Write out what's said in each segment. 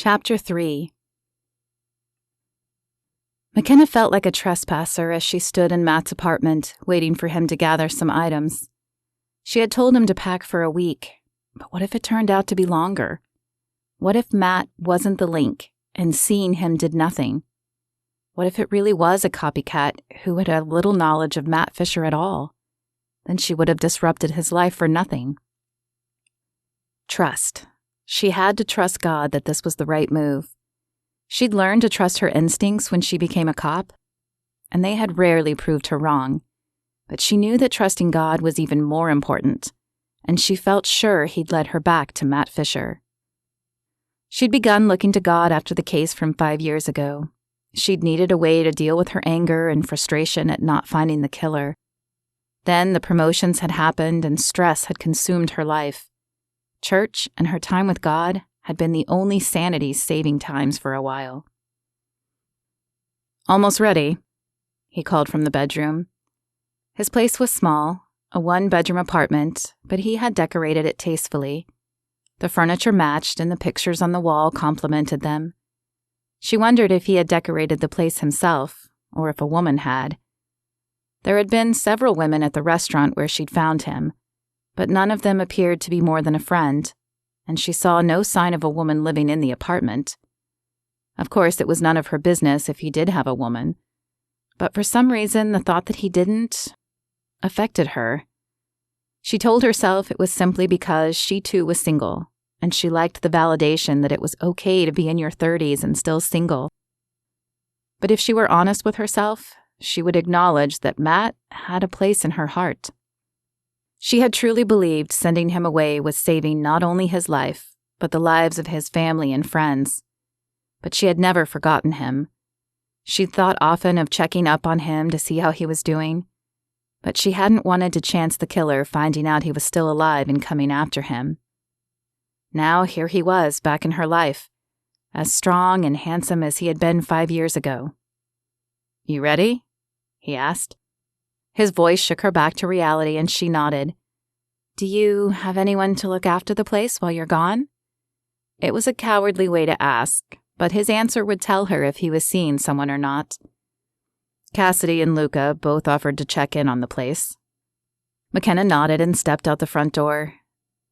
Chapter 3. Makenna felt like a trespasser as she stood in Matt's apartment, waiting for him to gather some items. She had told him to pack for a week, but what if it turned out to be longer? What if Matt wasn't the link, and seeing him did nothing? What if it really was a copycat who had little knowledge of Matt Fisher at all? Then she would have disrupted his life for nothing. Trust. She had to trust God that this was the right move. She'd learned to trust her instincts when she became a cop, and they had rarely proved her wrong. But she knew that trusting God was even more important, and she felt sure he'd led her back to Matt Fisher. She'd begun looking to God after the case from 5 years ago. She'd needed a way to deal with her anger and frustration at not finding the killer. Then the promotions had happened and stress had consumed her life. Church and her time with God had been the only sanity-saving times for a while. "Almost ready," he called from the bedroom. His place was small, a one-bedroom apartment, but he had decorated it tastefully. The furniture matched and the pictures on the wall complemented them. She wondered if he had decorated the place himself, or if a woman had. There had been several women at the restaurant where she'd found him, but none of them appeared to be more than a friend, and she saw no sign of a woman living in the apartment. Of course, it was none of her business if he did have a woman, but for some reason the thought that he didn't affected her. She told herself it was simply because she too was single, and she liked the validation that it was okay to be in your 30s and still single. But if she were honest with herself, she would acknowledge that Matt had a place in her heart. She had truly believed sending him away was saving not only his life, but the lives of his family and friends. But she had never forgotten him. She'd thought often of checking up on him to see how he was doing, but she hadn't wanted to chance the killer finding out he was still alive and coming after him. Now here he was back in her life, as strong and handsome as he had been 5 years ago. "You ready?" he asked. His voice shook her back to reality and she nodded. "Do you have anyone to look after the place while you're gone?" It was a cowardly way to ask, but his answer would tell her if he was seeing someone or not. Cassidy and Luca both offered to check in on the place. Makenna nodded and stepped out the front door.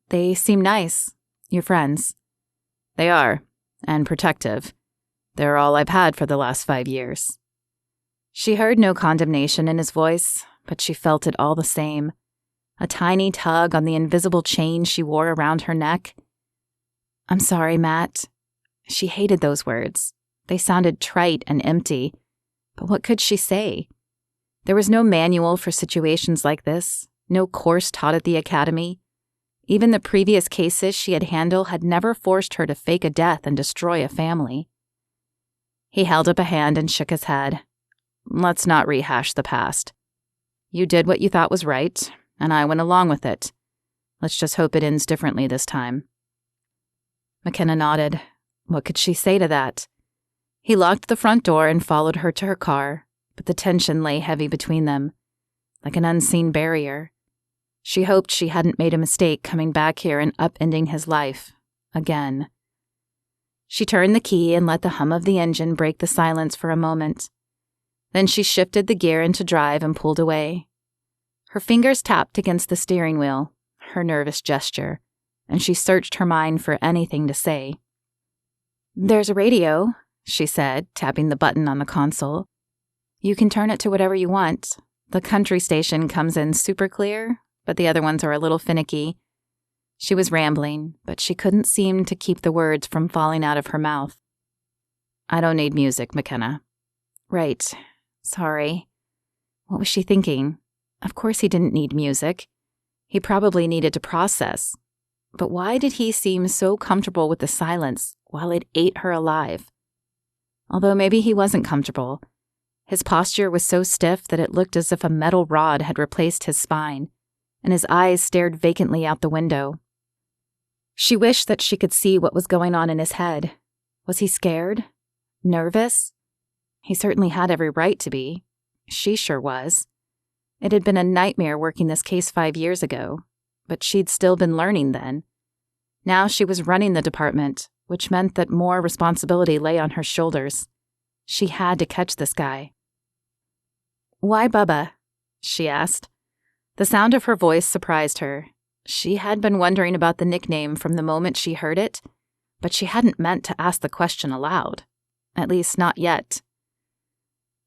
"They seem nice. Your friends." "They are, and protective. They're all I've had for the last 5 years. She heard no condemnation in his voice, but she felt it all the same. A tiny tug on the invisible chain she wore around her neck. "I'm sorry, Matt." She hated those words. They sounded trite and empty. But what could she say? There was no manual for situations like this, no course taught at the academy. Even the previous cases she had handled had never forced her to fake a death and destroy a family. He held up a hand and shook his head. "Let's not rehash the past. You did what you thought was right, and I went along with it. Let's just hope it ends differently this time." Makenna nodded. What could she say to that? He locked the front door and followed her to her car, but the tension lay heavy between them, like an unseen barrier. She hoped she hadn't made a mistake coming back here and upending his life, again. She turned the key and let the hum of the engine break the silence for a moment. Then she shifted the gear into drive and pulled away. Her fingers tapped against the steering wheel, her nervous gesture, and she searched her mind for anything to say. "There's a radio," she said, tapping the button on the console. "You can turn it to whatever you want. The country station comes in super clear, but the other ones are a little finicky." She was rambling, but she couldn't seem to keep the words from falling out of her mouth. "I don't need music, Makenna." "Right. Sorry." What was she thinking? Of course he didn't need music. He probably needed to process. But why did he seem so comfortable with the silence while it ate her alive? Although maybe he wasn't comfortable. His posture was so stiff that it looked as if a metal rod had replaced his spine, and his eyes stared vacantly out the window. She wished that she could see what was going on in his head. Was he scared? Nervous? He certainly had every right to be. She sure was. It had been a nightmare working this case 5 years ago, but she'd still been learning then. Now she was running the department, which meant that more responsibility lay on her shoulders. She had to catch this guy. "Why Bubba?" she asked. The sound of her voice surprised her. She had been wondering about the nickname from the moment she heard it, but she hadn't meant to ask the question aloud. At least not yet.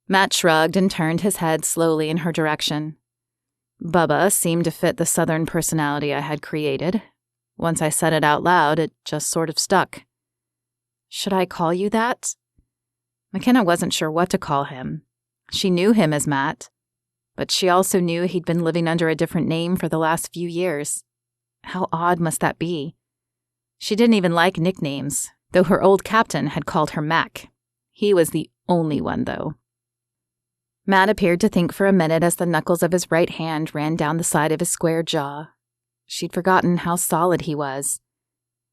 Matt shrugged and turned his head slowly in her direction. Bubba seemed to fit the southern personality I had created. Once I said it out loud, it just sort of stuck. Should I call you that? Makenna wasn't sure what to call him. She knew him as Matt, but she also knew he'd been living under a different name for the last few years. How odd must that be? She didn't even like nicknames, though her old captain had called her Mac. He was the only one, though. Matt appeared to think for a minute as the knuckles of his right hand ran down the side of his square jaw. She'd forgotten how solid he was.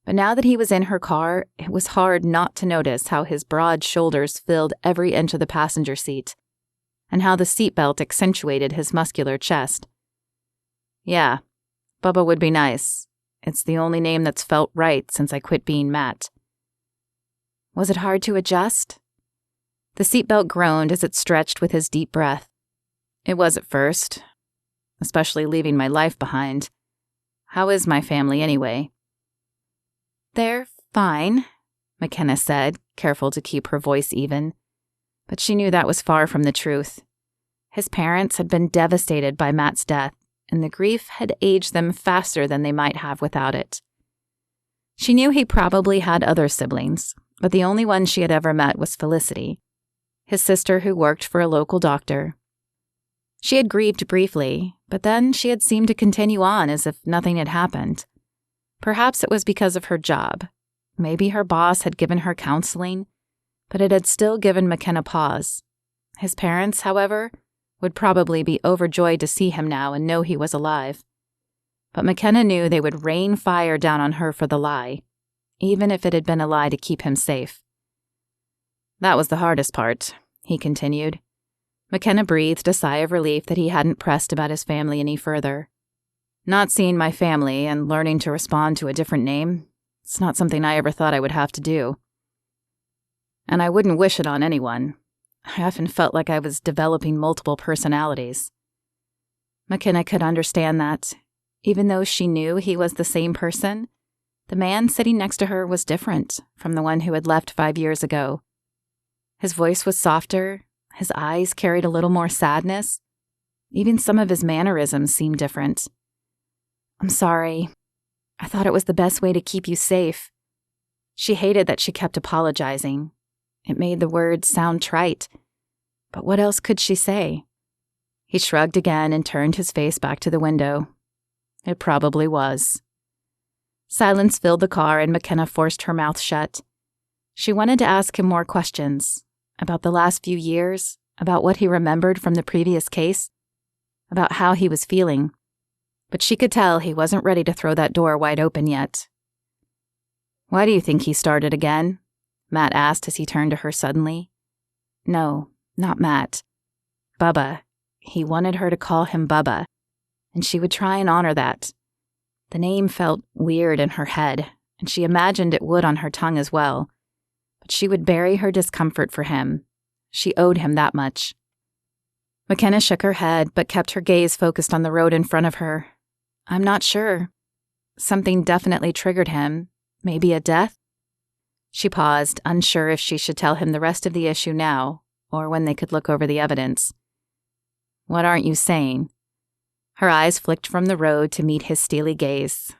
But now that he was in her car, it was hard not to notice how his broad shoulders filled every inch of the passenger seat, and how the seatbelt accentuated his muscular chest. Yeah, Bubba would be nice. It's the only name that's felt right since I quit being Matt. Was it hard to adjust? The seatbelt groaned as it stretched with his deep breath. It was at first, especially leaving my life behind. How is my family anyway? They're fine, Makenna said, careful to keep her voice even. But she knew that was far from the truth. His parents had been devastated by Matt's death, and the grief had aged them faster than they might have without it. She knew he probably had other siblings, but the only one she had ever met was Felicity, his sister who worked for a local doctor. She had grieved briefly, but then she had seemed to continue on as if nothing had happened. Perhaps it was because of her job. Maybe her boss had given her counseling, but it had still given Makenna pause. His parents, however, would probably be overjoyed to see him now and know he was alive. But Makenna knew they would rain fire down on her for the lie, even if it had been a lie to keep him safe. That was the hardest part, he continued. Makenna breathed a sigh of relief that he hadn't pressed about his family any further. Not seeing my family and learning to respond to a different name, it's not something I ever thought I would have to do. And I wouldn't wish it on anyone. I often felt like I was developing multiple personalities. Makenna could understand that. Even though she knew he was the same person, the man sitting next to her was different from the one who had left 5 years ago. His voice was softer, his eyes carried a little more sadness. Even some of his mannerisms seemed different. I'm sorry. I thought it was the best way to keep you safe. She hated that she kept apologizing. It made the words sound trite. But what else could she say? He shrugged again and turned his face back to the window. It probably was. Silence filled the car and Makenna forced her mouth shut. She wanted to ask him more questions. About the last few years, about what he remembered from the previous case, about how he was feeling. But she could tell he wasn't ready to throw that door wide open yet. Why do you think he started again? Matt asked as he turned to her suddenly. No, not Matt. Bubba. He wanted her to call him Bubba, and she would try and honor that. The name felt weird in her head, and she imagined it would on her tongue as well. But she would bury her discomfort for him. She owed him that much. Makenna shook her head, but kept her gaze focused on the road in front of her. I'm not sure. Something definitely triggered him. Maybe a death? She paused, unsure if she should tell him the rest of the issue now, or when they could look over the evidence. What aren't you saying? Her eyes flicked from the road to meet his steely gaze.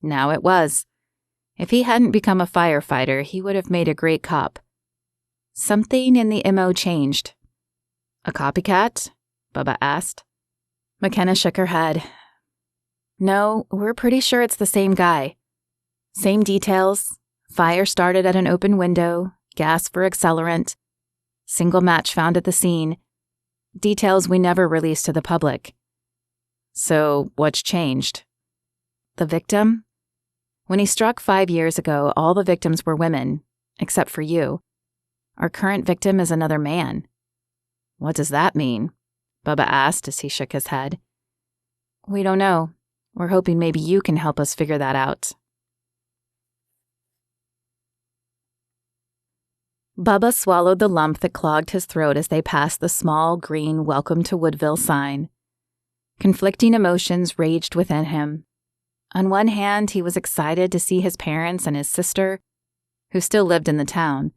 Now it was. If he hadn't become a firefighter, he would have made a great cop. Something in the MO changed. A copycat? Bubba asked. Makenna shook her head. No, we're pretty sure it's the same guy. Same details. Fire started at an open window, gas for accelerant, single match found at the scene. Details we never released to the public. So, what's changed? The victim? When he struck 5 years ago, all the victims were women, except for you. Our current victim is another man. What does that mean? Bubba asked as he shook his head. We don't know. We're hoping maybe you can help us figure that out. Bubba swallowed the lump that clogged his throat as they passed the small, green Welcome to Woodville sign. Conflicting emotions raged within him. On one hand, he was excited to see his parents and his sister, who still lived in the town,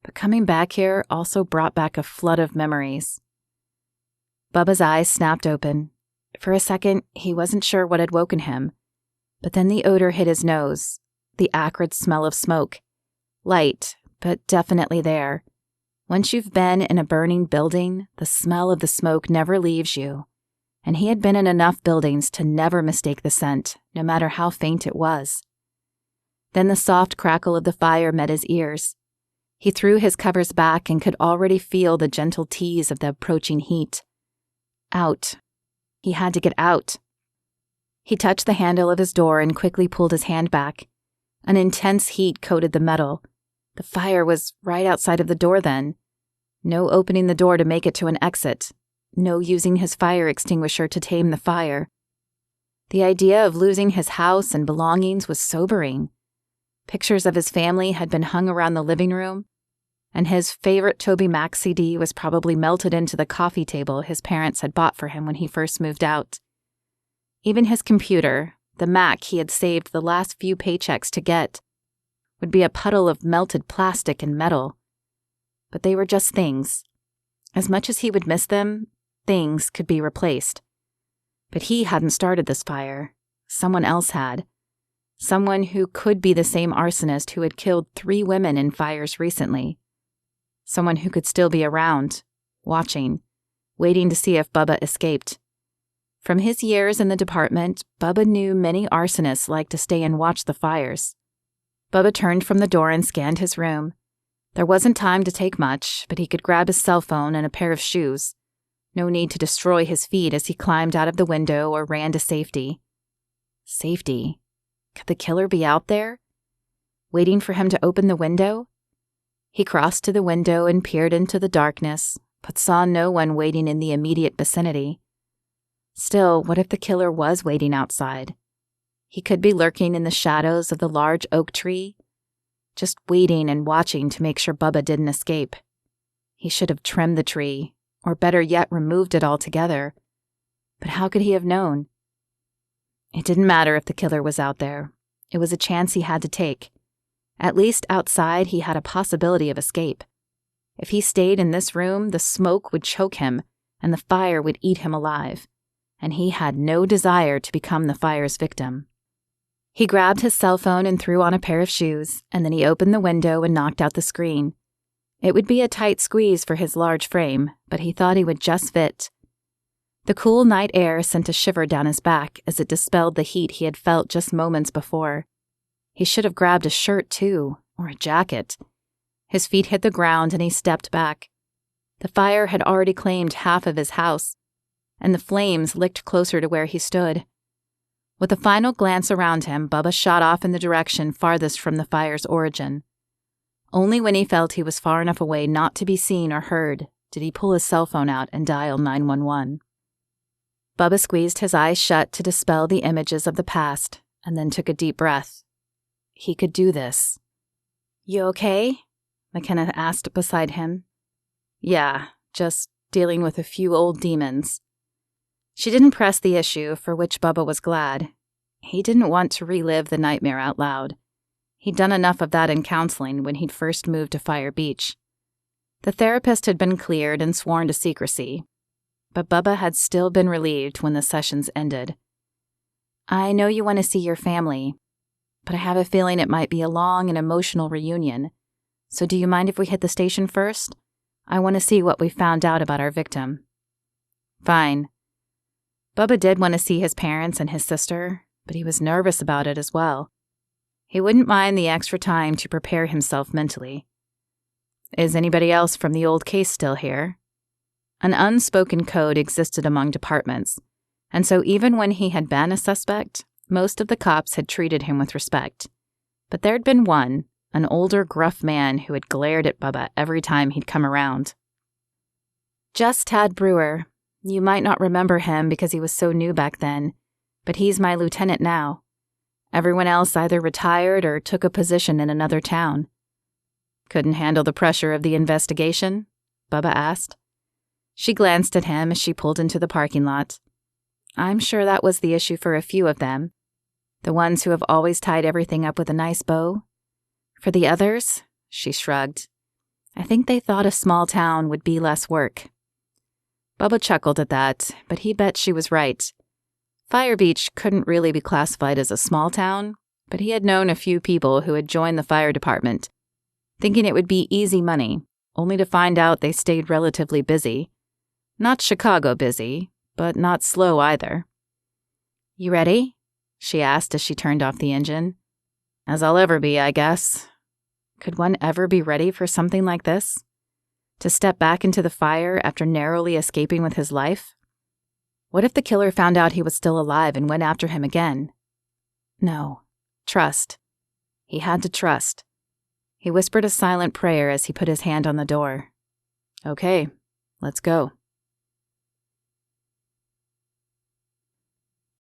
but coming back here also brought back a flood of memories. Bubba's eyes snapped open. For a second, he wasn't sure what had woken him, but then the odor hit his nose, the acrid smell of smoke. Light, but definitely there. Once you've been in a burning building, the smell of the smoke never leaves you, and he had been in enough buildings to never mistake the scent, no matter how faint it was. Then the soft crackle of the fire met his ears. He threw his covers back and could already feel the gentle tease of the approaching heat. Out. He had to get out. He touched the handle of his door and quickly pulled his hand back. An intense heat coated the metal. The fire was right outside of the door then. No opening the door to make it to an exit. No using his fire extinguisher to tame the fire. The idea of losing his house and belongings was sobering. Pictures of his family had been hung around the living room, and his favorite Toby Mac CD was probably melted into the coffee table his parents had bought for him when he first moved out. Even his computer, the Mac he had saved the last few paychecks to get, would be a puddle of melted plastic and metal. But they were just things. As much as he would miss them, things could be replaced. But he hadn't started this fire. Someone else had. Someone who could be the same arsonist who had killed 3 women in fires recently. Someone who could still be around, watching, waiting to see if Bubba escaped. From his years in the department, Bubba knew many arsonists liked to stay and watch the fires. Bubba turned from the door and scanned his room. There wasn't time to take much, but he could grab his cell phone and a pair of shoes. No need to destroy his feet as he climbed out of the window or ran to safety. Safety? Could the killer be out there? Waiting for him to open the window? He crossed to the window and peered into the darkness, but saw no one waiting in the immediate vicinity. Still, what if the killer was waiting outside? He could be lurking in the shadows of the large oak tree, just waiting and watching to make sure Bubba didn't escape. He should have trimmed the tree, or better yet, removed it altogether. But how could he have known? It didn't matter if the killer was out there. It was a chance he had to take. At least outside, he had a possibility of escape. If he stayed in this room, the smoke would choke him, and the fire would eat him alive. And he had no desire to become the fire's victim. He grabbed his cell phone and threw on a pair of shoes, and then he opened the window and knocked out the screen. It would be a tight squeeze for his large frame, but he thought he would just fit. The cool night air sent a shiver down his back as it dispelled the heat he had felt just moments before. He should have grabbed a shirt, too, or a jacket. His feet hit the ground and he stepped back. The fire had already claimed half of his house, and the flames licked closer to where he stood. With a final glance around him, Bubba shot off in the direction farthest from the fire's origin. Only when he felt he was far enough away not to be seen or heard did he pull his cell phone out and dial 911. Bubba squeezed his eyes shut to dispel the images of the past, and then took a deep breath. He could do this. "You okay?" Makenna asked beside him. "Yeah, just dealing with a few old demons." She didn't press the issue, for which Bubba was glad. He didn't want to relive the nightmare out loud. He'd done enough of that in counseling when he'd first moved to Fire Beach. The therapist had been cleared and sworn to secrecy, but Bubba had still been relieved when the sessions ended. "I know you want to see your family, but I have a feeling it might be a long and emotional reunion. So do you mind if we hit the station first? I want to see what we found out about our victim." "Fine." Bubba did want to see his parents and his sister, but he was nervous about it as well. He wouldn't mind the extra time to prepare himself mentally. "Is anybody else from the old case still here?" An unspoken code existed among departments, and so even when he had been a suspect, most of the cops had treated him with respect. But there'd been one, an older, gruff man who had glared at Bubba every time he'd come around. "Just Tad Brewer. You might not remember him because he was so new back then, but he's my lieutenant now. Everyone else either retired or took a position in another town." Couldn't handle the pressure of the investigation? Bubba asked. She glanced at him as she pulled into the parking lot. I'm sure that was the issue for a few of them. The ones who have always tied everything up with a nice bow. For the others, she shrugged. I think they thought a small town would be less work. Bubba chuckled at that, but he bet she was right. Fire Beach couldn't really be classified as a small town, but he had known a few people who had joined the fire department, thinking it would be easy money, only to find out they stayed relatively busy. Not Chicago busy, but not slow either. You ready? She asked as she turned off the engine. As I'll ever be, I guess. Could one ever be ready for something like this? To step back into the fire after narrowly escaping with his life? What if the killer found out he was still alive and went after him again? No. Trust. He had to trust. He whispered a silent prayer as he put his hand on the door. Okay, let's go.